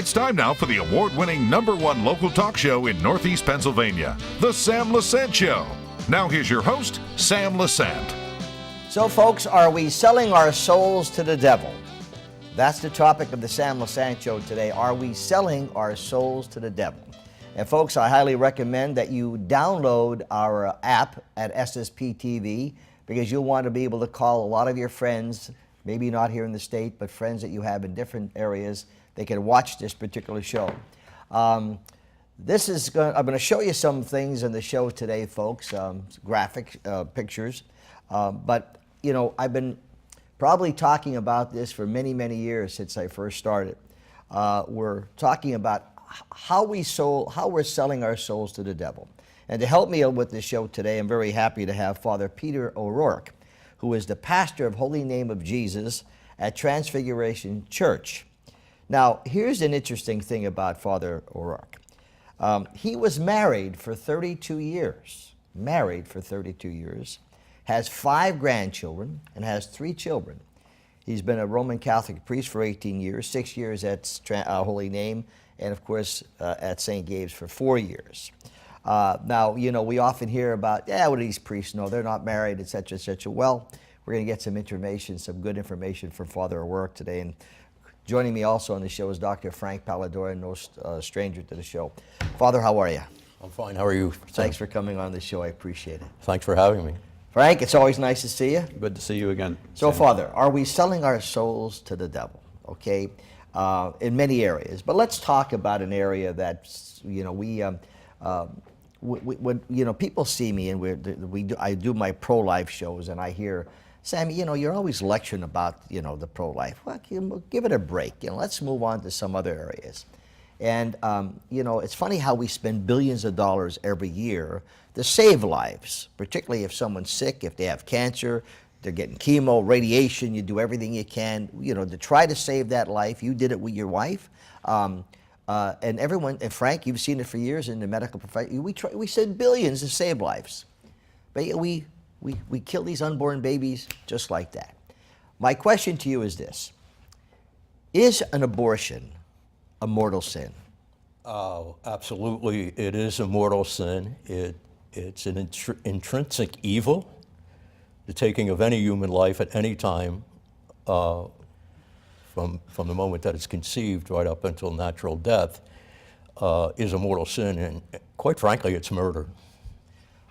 It's time now for the award-winning #1 local talk show in Northeast Pennsylvania, The Sam Lesante Show. Now here's your host, Sam Lesante. So folks, are we selling our souls to the devil? That's the topic of the Sam Lesante Show today. Are we selling our souls to the devil? And folks, I highly recommend that you download our app at SSP TV because you'll want to be able to call a lot of your friends, maybe not here in the state, but friends that you have in different areas. They can watch this particular show. I'm going to show you some things in the show today, folks, graphic pictures. But, you know, I've been probably talking about this for many, many years since I first started. We're talking about how we're selling our souls to the devil. And to help me with this show today, I'm very happy to have Father Peter O'Rourke, who is the pastor of Holy Name of Jesus at Transfiguration Church. Now, here's an interesting thing about Father O'Rourke. He was married for 32 years, has 5 grandchildren, and has 3 children. He's been a Roman Catholic priest for 18 years, 6 years at Holy Name, and of course at St. Gabe's for 4 years. Now, you know, we often hear about, what do these priests know? They're not married, etc., etc. Well, we're going to get some information, some good information from Father O'Rourke today. And joining me also on the show is Dr. Frank Polidora, no stranger to the show. Father, how are you? I'm fine. How are you? Thanks for coming on the show. I appreciate it. Thanks for having me. Frank, it's always nice to see you. Good to see you again. So, Sam. Father, are we selling our souls to the devil? Okay, in many areas. But let's talk about an area that, you know, when you know, people see me and I do my pro-life shows, and I hear, Sammy, you know, you're always lecturing about, you know, the pro-life. Well, give it a break. You know, let's move on to some other areas. And, you know, it's funny how we spend billions of dollars every year to save lives, particularly if someone's sick, if they have cancer, they're getting chemo, radiation, you do everything you can, you know, to try to save that life. You did it with your wife. And everyone, and Frank, you've seen it for years in the medical profession. We send billions to save lives. But yet we kill these unborn babies just like that. My question to you is this. Is an abortion a mortal sin? Oh, absolutely. It is a mortal sin. It's an intrinsic evil. The taking of any human life at any time from the moment that it's conceived right up until natural death is a mortal sin. And quite frankly, it's murder.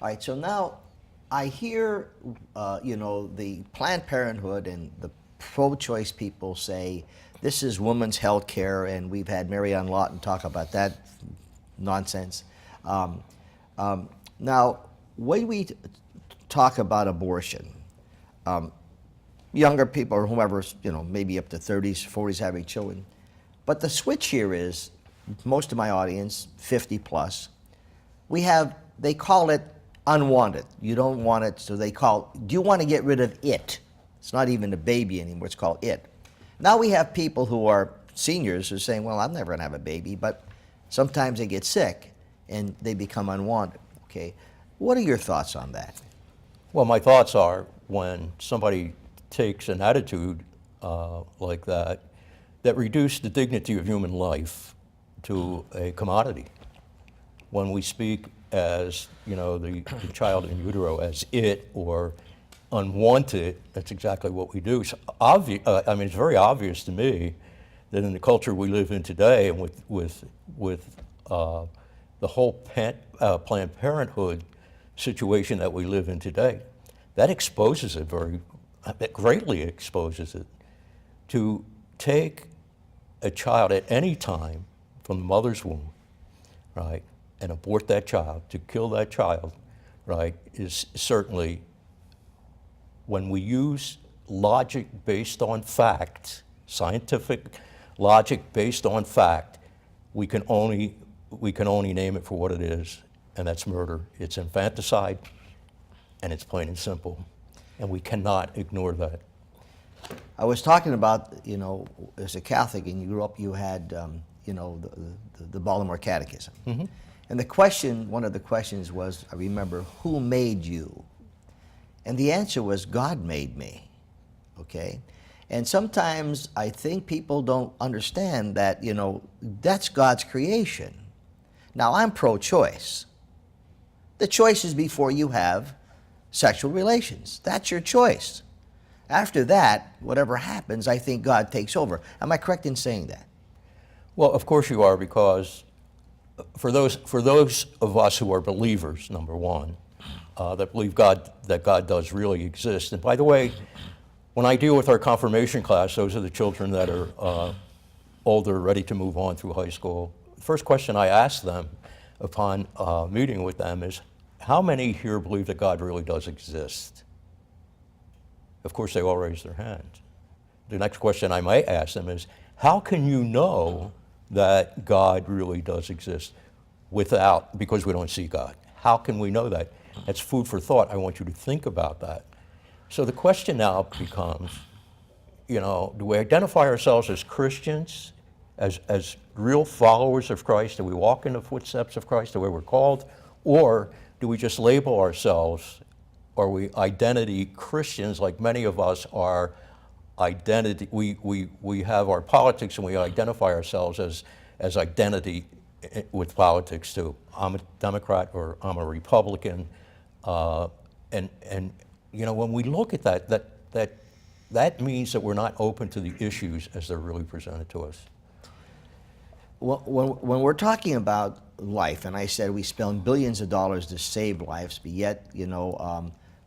All right, so now I hear, you know, the Planned Parenthood and the pro-choice people say this is women's health care, and we've had Marianne Lawton talk about that nonsense. Now, when we talk about abortion, younger people or whomever, you know, maybe up to 30s, 40s having children, but the switch here is, most of my audience, 50 plus, they call it unwanted. You don't want it, so they call, do you want to get rid of it? It's not even a baby anymore, it's called it. Now we have people who are seniors who are saying, well, I'm never going to have a baby, but sometimes they get sick and they become unwanted, okay? What are your thoughts on that? Well, my thoughts are when somebody takes an attitude like that reduces the dignity of human life to a commodity. When we speak as, you know, the child in utero as it or unwanted, that's exactly what we do. So I mean, it's very obvious to me that in the culture we live in today, and with the whole Planned Parenthood situation that we live in today, that exposes it that greatly exposes it. To take a child at any time from the mother's womb, right, and abort that child, to kill that child, right, is certainly, when we use logic based on fact, scientific logic based on fact, we can only name it for what it is, and that's murder. It's infanticide, and it's plain and simple, and we cannot ignore that. I was talking about, you know, as a Catholic and you grew up, you had, you know, the Baltimore Catechism. Mm-hmm. And the question, one of the questions was, I remember, who made you? And the answer was, God made me, okay? And sometimes I think people don't understand that, that's God's creation. Now, I'm pro-choice. The choice is before you have sexual relations. That's your choice. After that, whatever happens, I think God takes over. Am I correct in saying that? Well, of course you are, because for those of us who are believers, number one, that believe that God does really exist. And by the way, when I deal with our confirmation class, those are the children that are older, ready to move on through high school. The first question I ask them upon meeting with them is, how many here believe that God really does exist? Of course, they all raise their hands. The next question I might ask them is, how can you know that God really does exist because we don't see God? How can we know that? That's food for thought. I want you to think about that. So the question now becomes, do we identify ourselves as Christians, as real followers of Christ? Do we walk in the footsteps of Christ the way we're called? Or do we just label ourselves, are we identity Christians, like many of us are identity? We have our politics and we identify ourselves as identity with politics too. I'm a Democrat or I'm a Republican. And when we look at that means that we're not open to the issues as they're really presented to us. Well, when we're talking about life, and I said we spend billions of dollars to save lives, but yet,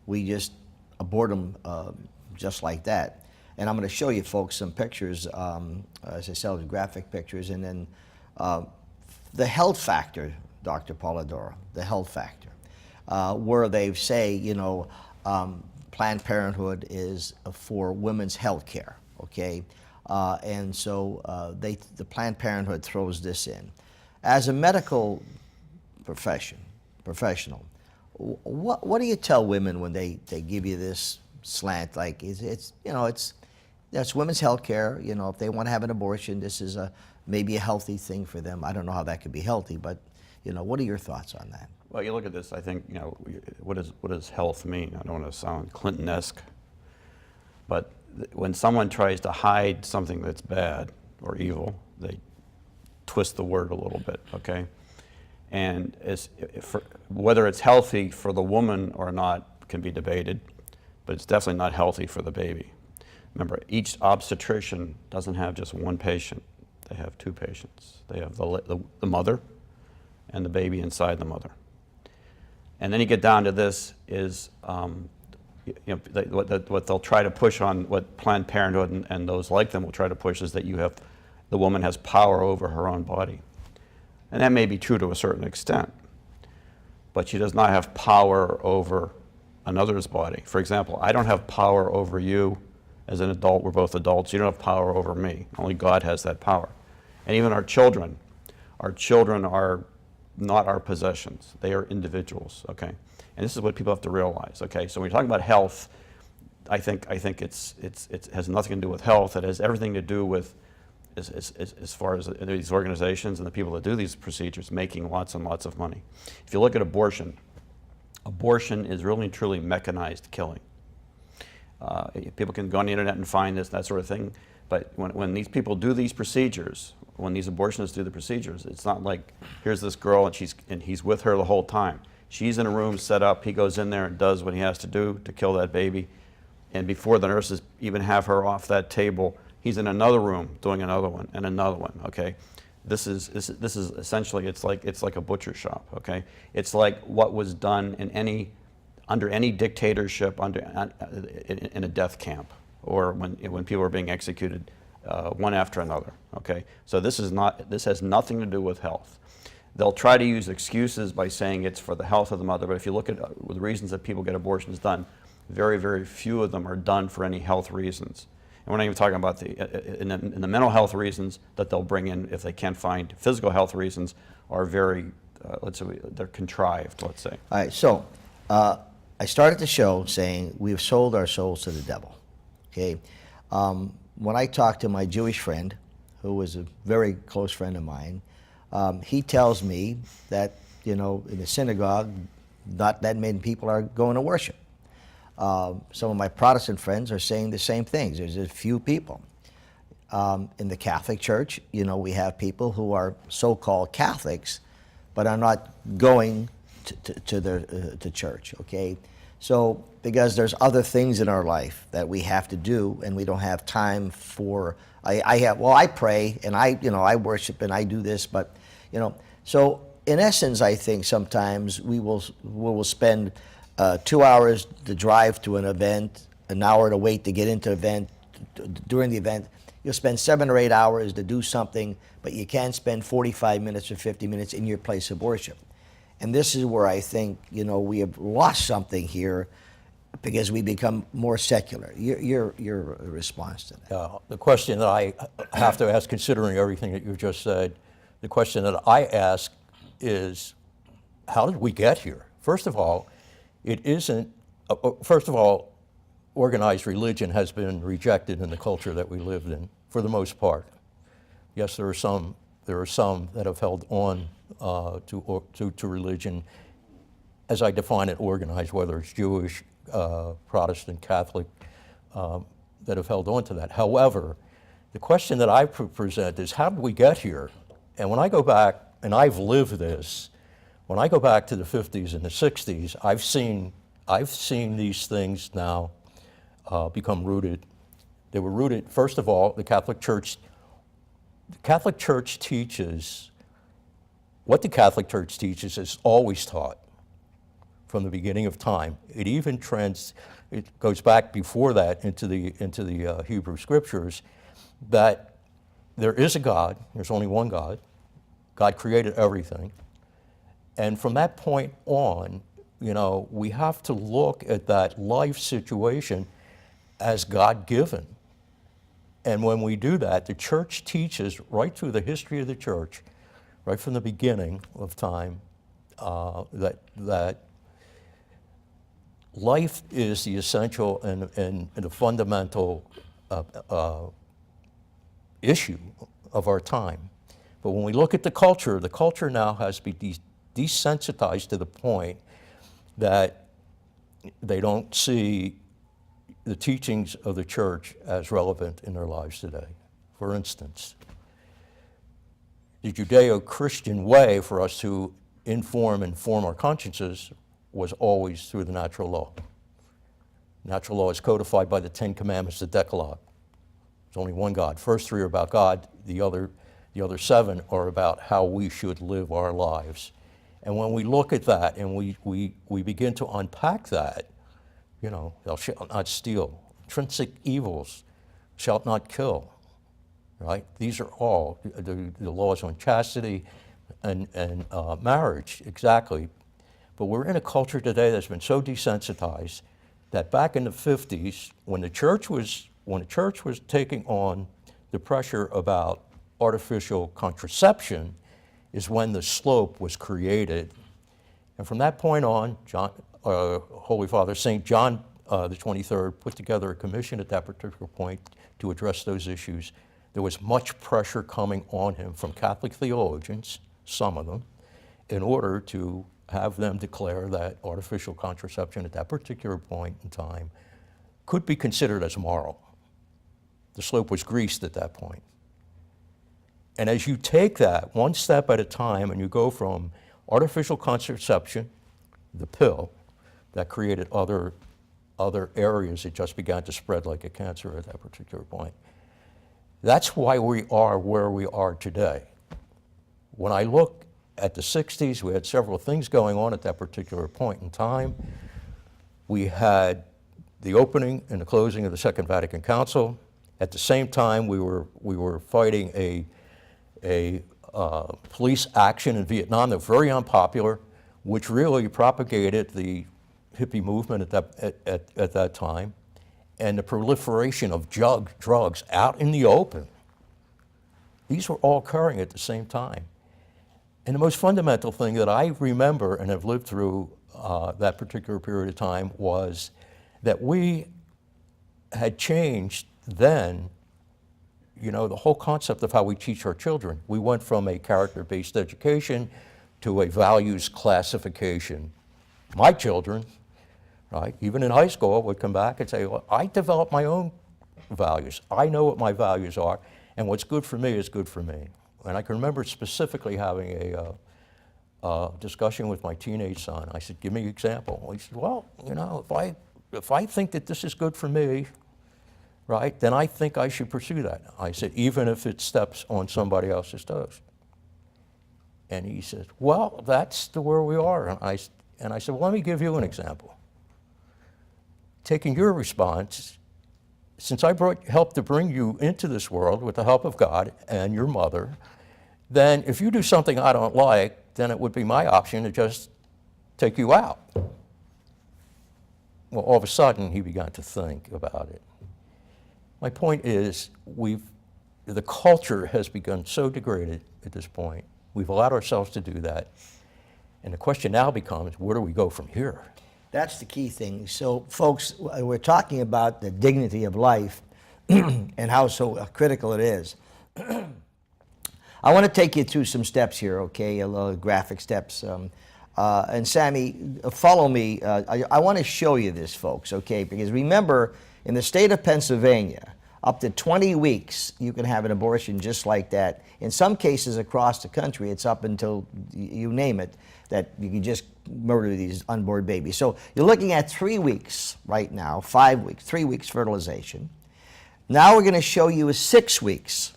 we just abort them just like that. And I'm going to show you folks some pictures, as I said, graphic pictures, and then the health factor, Dr. Polidora, the health factor, where they say, Planned Parenthood is for women's health care, okay? And so the Planned Parenthood throws this in. As a medical professional, what do you tell women when they give you this slant? Like, that's women's health care. If they want to have an abortion, this is maybe a healthy thing for them. I don't know how that could be healthy, but what are your thoughts on that? Well, you look at this, I think, what does health mean? I don't want to sound Clinton-esque, but when someone tries to hide something that's bad or evil, they twist the word a little bit, okay? And whether it's healthy for the woman or not can be debated, but it's definitely not healthy for the baby. Remember, each obstetrician doesn't have just one patient. They have two patients. They have the mother and the baby inside the mother. And then you get down to this is, what they'll try to push on, what Planned Parenthood and those like them will try to push, is that the woman has power over her own body. And that may be true to a certain extent, but she does not have power over another's body. For example, I don't have power over you as an adult. We're both adults. You don't have power over me. Only God has that power. And even our children are not our possessions. They are individuals, okay? And this is what people have to realize, okay? So when you're talking about health, I think it has nothing to do with health. It has everything to do with, as far as these organizations and the people that do these procedures making lots and lots of money. If you look at abortion is really and truly mechanized killing. People can go on the internet and find this, that sort of thing, but when these people do these procedures, when these abortionists do the procedures, it's not like, here's this girl and he's with her the whole time. She's in a room set up, he goes in there and does what he has to do to kill that baby, and before the nurses even have her off that table, he's in another room doing another one and another one, okay? This is essentially, it's like a butcher shop, okay? It's like what was done under any dictatorship in a death camp, or when people are being executed one after another, okay? So this has nothing to do with health. They'll try to use excuses by saying it's for the health of the mother, but if you look at the reasons that people get abortions done, very, very few of them are done for any health reasons. And we're not even talking about in the mental health reasons that they'll bring in if they can't find physical health reasons are very, let's say, they're contrived, let's say. All right, so I started the show saying we've sold our souls to the devil, okay? When I talked to my Jewish friend, who was a very close friend of mine, he tells me that, in the synagogue, not that many people are going to worship. Some of my Protestant friends are saying the same things. There's a few people. In the Catholic Church, we have people who are so-called Catholics, but are not going to church, okay? So, because there's other things in our life that we have to do, and we don't have time for, I pray, and I worship, and I do this, but, so in essence, I think sometimes we will spend 2 hours to drive to an event, an hour to wait to get into an event, during the event. You'll spend 7 or 8 hours to do something, but you can't spend 45 minutes or 50 minutes in your place of worship. And this is where I think, we have lost something here because we become more secular. Your response to that? The question that I have to ask, considering everything that you just said, the question that I ask is, how did we get here? First of all, organized religion has been rejected in the culture that we lived in, for the most part. Yes, there are some that have held on to religion, as I define it, organized, whether it's Jewish, Protestant, Catholic, that have held on to that. However, the question that I present is, how did we get here? And when I go back, and I've lived this, when I go back to the 50s and the 60s, I've seen these things now become rooted. They were rooted, first of all, the Catholic Church teaches, what the Catholic Church teaches is always taught from the beginning of time. It even it goes back before that into the Hebrew Scriptures, that there is a God, there's only one God. God created everything. And from that point on, we have to look at that life situation as God-given. And when we do that, the church teaches right through the history of the church, right from the beginning of time, that life is the essential and the fundamental issue of our time. But when we look at the culture now has been desensitized to the point that they don't see the teachings of the church as relevant in their lives today. For instance, the Judeo-Christian way for us to inform and form our consciences was always through the natural law. Natural law is codified by the 10 Commandments, the Decalogue. There's only one God. First 3 are about God, the other 7 are about how we should live our lives. And when we look at that and we begin to unpack that, thou shalt not steal, intrinsic evils, shalt not kill, right? These are all the laws on chastity and marriage, exactly. But we're in a culture today that's been so desensitized that back in the 50s, when the church was taking on the pressure about artificial contraception, is when the slope was created. And from that point on, Holy Father St. John the 23rd put together a commission at that particular point to address those issues. There was much pressure coming on him from Catholic theologians, some of them, in order to have them declare that artificial contraception at that particular point in time could be considered as moral. The slope was greased at that point. And as you take that one step at a time and you go from artificial contraception, the pill, that created other areas, it just began to spread like a cancer at that particular point. That's why we are where we are today. When I look at the 60s, we had several things going on at that particular point in time. We had the opening and the closing of the Second Vatican Council. At the same time, we were fighting a police action in Vietnam that was very unpopular, which really propagated the hippie movement at that time, and the proliferation of drugs out in the open. These were all occurring at the same time. And the most fundamental thing that I remember and have lived through that particular period of time was that we had changed then, the whole concept of how we teach our children. We went from a character-based education to a values classification. My children, right? Even in high school, I would come back and say, well, I developed my own values. I know what my values are, and what's good for me is good for me. And I can remember specifically having a discussion with my teenage son. I said, give me an example. He said, well, you know, if I think that this is good for me, right, then I think I should pursue that. I said, even if it steps on somebody else's toes. And he said, well, that's where we are. And I said, well, let me give you an example. Taking your response, since I helped to bring you into this world with the help of God and your mother, then if you do something I don't like, then it would be my option to just take you out. Well, all of a sudden, he began to think about it. My point is, the culture has begun so degraded at this point. We've allowed ourselves to do that. And the question now becomes, where do we go from here? That's the key thing. So, folks, we're talking about the dignity of life and how so critical it is. I want to take you through some steps here, okay, a little graphic steps. And Sammy, follow me. I want to show you this, folks, okay, because remember, in the state of Pennsylvania, up to 20 weeks, you can have an abortion just like that. In some cases across the country, it's up until, you name it, that you can just murder these unborn babies. So you're looking at 3 weeks right now, 5 weeks, 3 weeks fertilization. Now we're going to show you 6 weeks.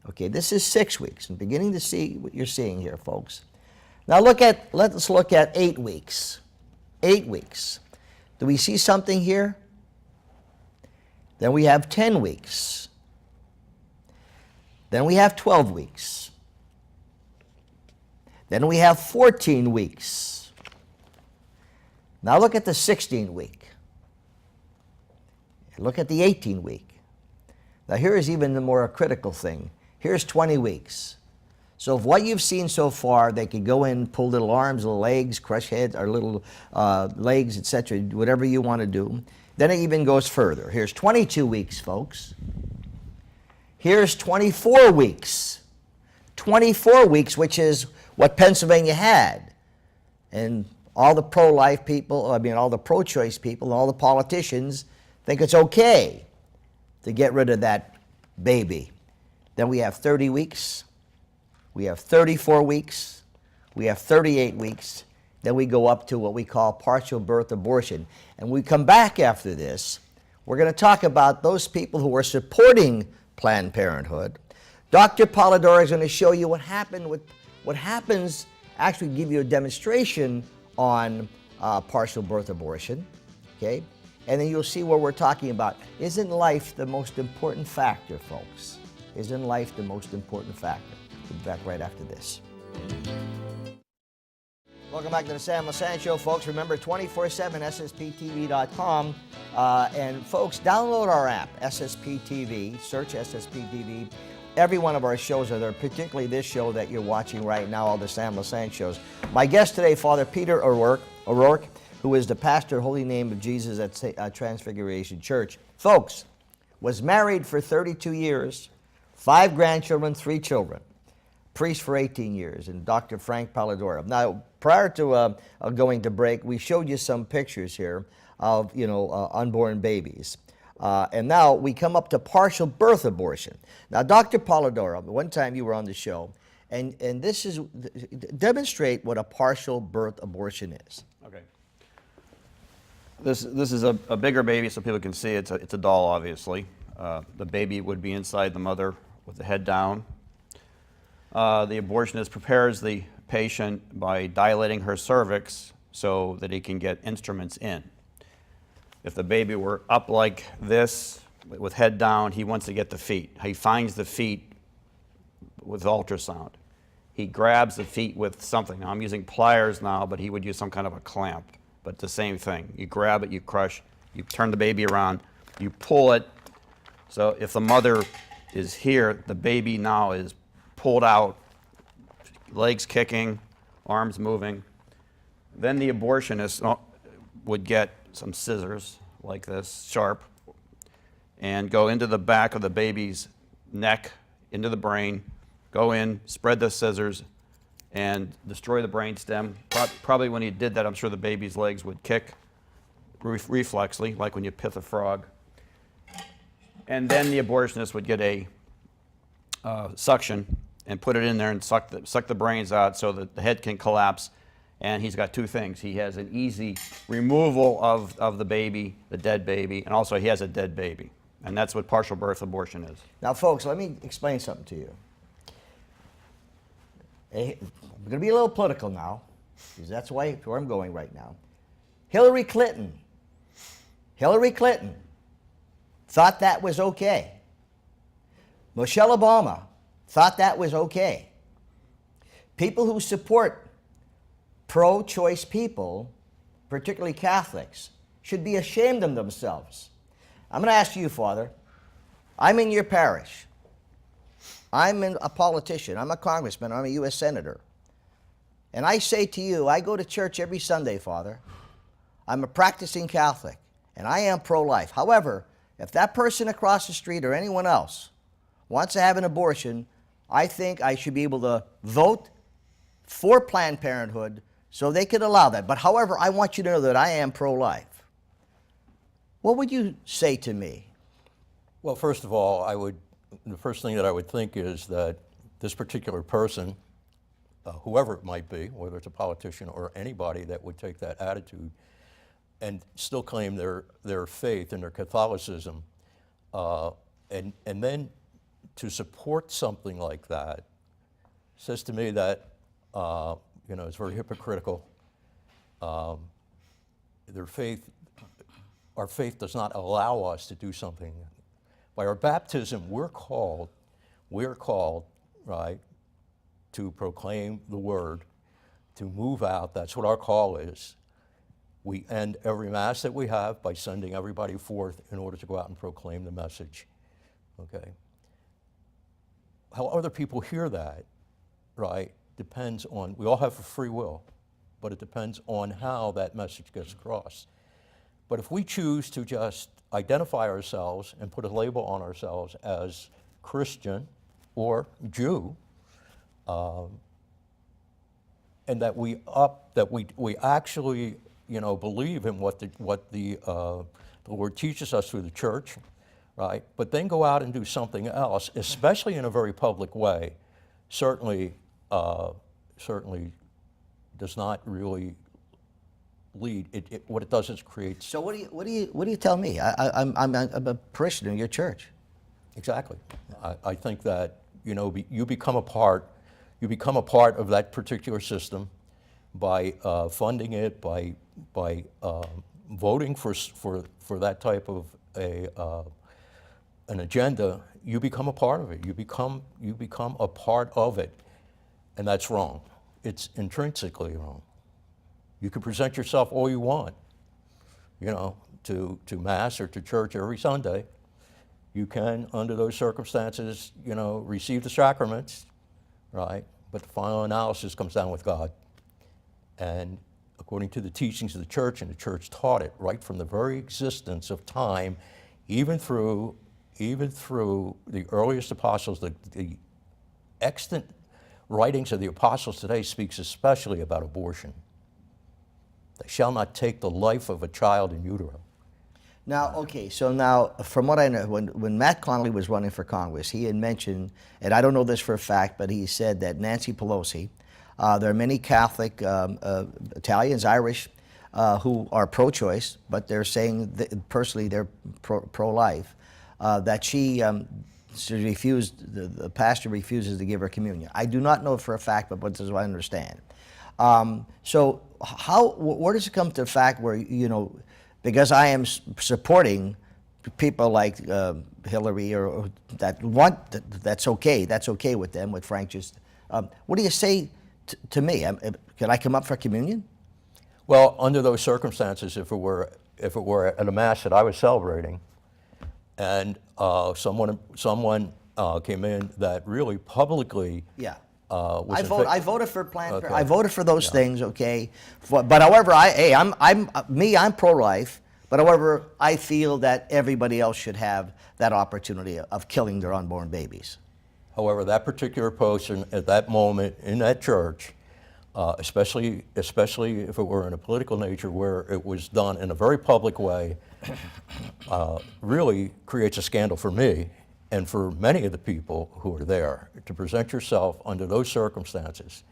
Okay, this is 6 weeks. I'm beginning to see what you're seeing here, folks. Now let's look at 8 weeks. 8 weeks. Do we see something here? Then we have 10 weeks. Then we have 12 weeks. Then we have 14 weeks. Now look at the 16 week. Look at the 18 week. Now here is even the more critical thing. Here's 20 weeks. So if what you've seen so far, they could go in, pull little arms, little legs, crush heads, or little legs, etc., whatever you want to do. Then it even goes further. Here's 22 weeks, folks. Here's 24 weeks. 24 weeks, which is what Pennsylvania had. And all the pro-life people, all the pro-choice people, all the politicians think it's okay to get rid of that baby. Then we have 30 weeks. We have 34 weeks. We have 38 weeks. Then we go up to what we call partial birth abortion. And we come back after this, we're going to talk about those people who are supporting Planned Parenthood. Dr. Polidora is going to show you what happens, actually give you a demonstration on partial birth abortion, okay? And then you'll see what we're talking about. Isn't life the most important factor, folks? Isn't life the most important factor? We'll be back right after this. Welcome back to the Sam Lesante Show, folks. Remember, 24/7 SSPTV.com. And folks, download our app, SSP TV. Search SSP TV. Every one of our shows are there, particularly this show that you're watching right now, all the Sam Lesante shows. My guest today, Father Peter O'Rourke, who is the pastor, Holy Name of Jesus at Transfiguration Church. Folks, was married for 32 years, 5 grandchildren, 3 children. Priest for 18 years, and Dr. Frank Polidora. Now, prior to going to break, we showed you some pictures here of, unborn babies. And now we come up to partial birth abortion. Now, Dr. Polidora, one time you were on the show, and this is, demonstrate what a partial birth abortion is. Okay. This is a bigger baby so people can see. It's a doll, obviously. The baby would be inside the mother with the head down. The abortionist prepares the patient by dilating her cervix so that he can get instruments in. If the baby were up like this, with head down, he wants to get the feet. He finds the feet with ultrasound. He grabs the feet with something. Now, I'm using pliers now, but he would use some kind of a clamp. But it's the same thing. You grab it, you crush, you turn the baby around, you pull it. So if the mother is here, the baby now is pulled out, legs kicking, arms moving. Then the abortionist would get some scissors like this, sharp, and go into the back of the baby's neck, into the brain, go in, spread the scissors, and destroy the brain stem. Probably when he did that, I'm sure the baby's legs would kick. reflexly, like when you pith a frog. And then the abortionist would get a suction and put it in there and suck the brains out so that the head can collapse. And he's got two things. He has an easy removal of the baby, the dead baby, and also he has a dead baby. And that's what partial birth abortion is. Now, folks, let me explain something to you. We're going to be a little political now, because that's where I'm going right now. Hillary Clinton thought that was okay. Michelle Obama thought that was okay. People who support pro-choice people, particularly Catholics, should be ashamed of themselves. I'm going to ask you, Father. I'm in your parish. I'm a politician. I'm a congressman. I'm a U.S. senator. And I say to you, I go to church every Sunday, Father. I'm a practicing Catholic, and I am pro-life. However, if that person across the street or anyone else wants to have an abortion, I think I should be able to vote for Planned Parenthood so they could allow that. But however, I want you to know that I am pro-life. What would you say to me? Well, first of all, the first thing that I would think is that this particular person, whoever it might be, whether it's a politician or anybody that would take that attitude and still claim their faith and their Catholicism, and then to support something like that, says to me that it's very hypocritical. Our faith does not allow us to do something. By our baptism, we're called, right, to proclaim the word, to move out. That's what our call is. We end every Mass that we have by sending everybody forth in order to go out and proclaim the message, okay? How other people hear that, right, depends on, we all have a free will, but it depends on how that message gets across. But if we choose to just identify ourselves and put a label on ourselves as Christian or Jew, and that we actually believe in what the Lord teaches us through the church, right? But then go out and do something else, especially in a very public way, certainly does not really lead. What it does is create. So what do you tell me? I'm a parishioner in your church. Exactly. I think that you become a part of that particular system by funding it, by voting for that type of an agenda. You become a part of it. You become a part of it, and that's wrong. It's intrinsically wrong. You can present yourself all you want, to Mass or to church every Sunday. You can, under those circumstances, receive the sacraments, right? But the final analysis comes down with God. And according to the teachings of the church, and the church taught it right from the very existence of time, even through the earliest apostles, the extant writings of the apostles today speaks especially about abortion. They shall not take the life of a child in utero. Now, okay, so now, from what I know, when Matt Connolly was running for Congress, he had mentioned, and I don't know this for a fact, but he said that Nancy Pelosi, there are many Catholic, Italians, Irish, who are pro-choice, but they're saying, personally, they're pro-life, that she refused, the pastor refuses to give her communion. I do not know for a fact, but this is what I understand. So where does it come to the fact where, because I am supporting people like Hillary or that want, that's okay with them, with Frank just, what do you say to me? Can I come up for communion? Well, under those circumstances, if it were at a Mass that I was celebrating, and someone came in that really publicly, I voted for Planned Parenthood. Okay. I voted for those things, okay. But however, I'm pro-life. But however, I feel that everybody else should have that opportunity of killing their unborn babies. However, that particular person at that moment in that church especially if it were in a political nature where it was done in a very public way, really creates a scandal for me and for many of the people who are there. To present yourself under those circumstances,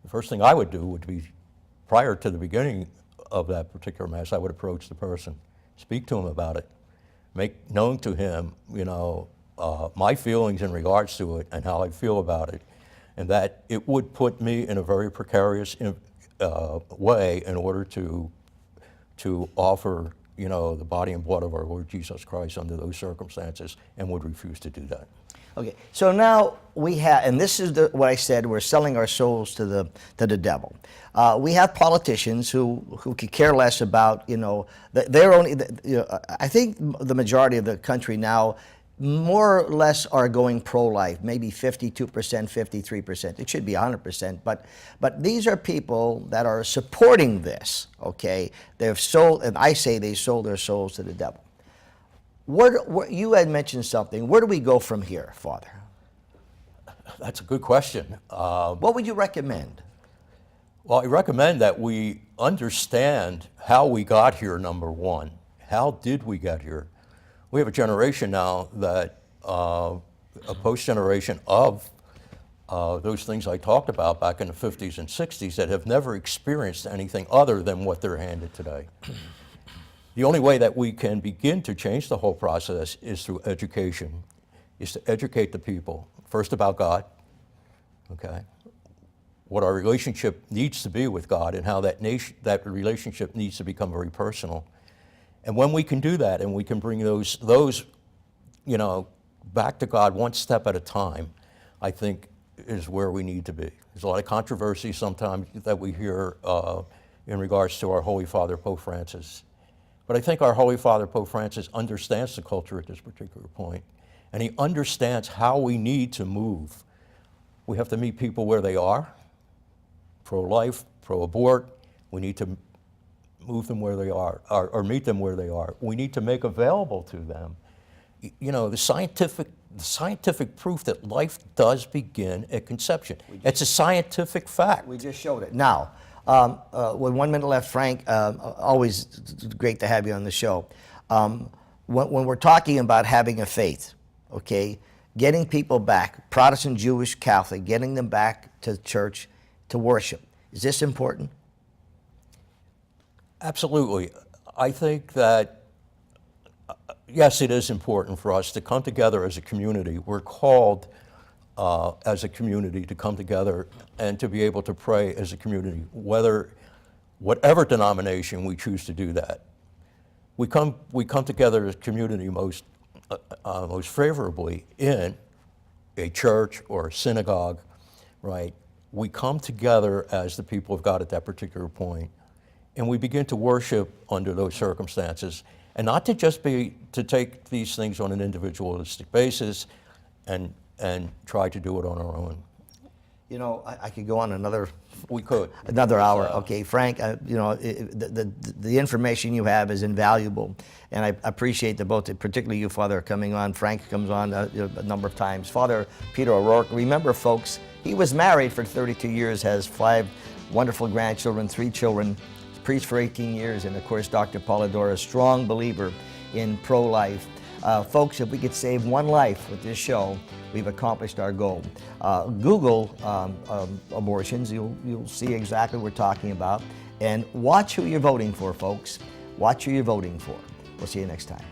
the first thing I would do would be, prior to the beginning of that particular Mass, I would approach the person, speak to him about it, make known to him, my feelings in regards to it and how I feel about it, and that it would put me in a very precarious way in order to offer, the body and blood of our Lord Jesus Christ under those circumstances, and would refuse to do that. Okay, so now we have, and this is what I said, we're selling our souls to the devil. We have politicians who could care less about, their own, I think the majority of the country now more or less are going pro-life, maybe 52%, 53%. It should be 100%, but these are people that are supporting this, okay? They've sold, and I say they sold their souls to the devil. You had mentioned something. Where do we go from here, Father? That's a good question. What would you recommend? Well, I recommend that we understand how we got here, number one. How did we get here? We have a generation now that, a post-generation of those things I talked about back in the 50s and 60s that have never experienced anything other than what they're handed today. The only way that we can begin to change the whole process is through education, is to educate the people, first about God, okay? What our relationship needs to be with God and how that relationship needs to become very personal. And when we can do that and we can bring those back to God one step at a time, I think is where we need to be. There's a lot of controversy sometimes that we hear in regards to our Holy Father, Pope Francis. But I think our Holy Father, Pope Francis, understands the culture at this particular point, and he understands how we need to move. We have to meet people where they are, pro-life, pro-abort. We need to move them where they are, or meet them where they are. We need to make available to them, the scientific proof that life does begin at conception. It's a scientific fact. We just showed it. Now, with 1 minute left, Frank, always great to have you on the show. When we're talking about having a faith, okay, getting people back, Protestant, Jewish, Catholic, getting them back to church to worship, is this important? Absolutely. I think that, yes, it is important for us to come together as a community. We're called as a community to come together and to be able to pray as a community, whatever denomination we choose to do that. We come together as a community most favorably in a church or a synagogue, right? We come together as the people of God at that particular point, and we begin to worship under those circumstances, and not to just to take these things on an individualistic basis and try to do it on our own. I could go on another. We could. Another hour. Okay, Frank, the information you have is invaluable, and I appreciate the both, particularly you, Father, coming on. Frank comes on a number of times. Father Peter O'Rourke, remember, folks, he was married for 32 years, has 5 wonderful grandchildren, 3 children, priest for 18 years, and of course, Dr. Polidora, a strong believer in pro-life. Folks, if we could save one life with this show, we've accomplished our goal. Google abortions, you'll see exactly what we're talking about, and watch who you're voting for, folks. Watch who you're voting for. We'll see you next time.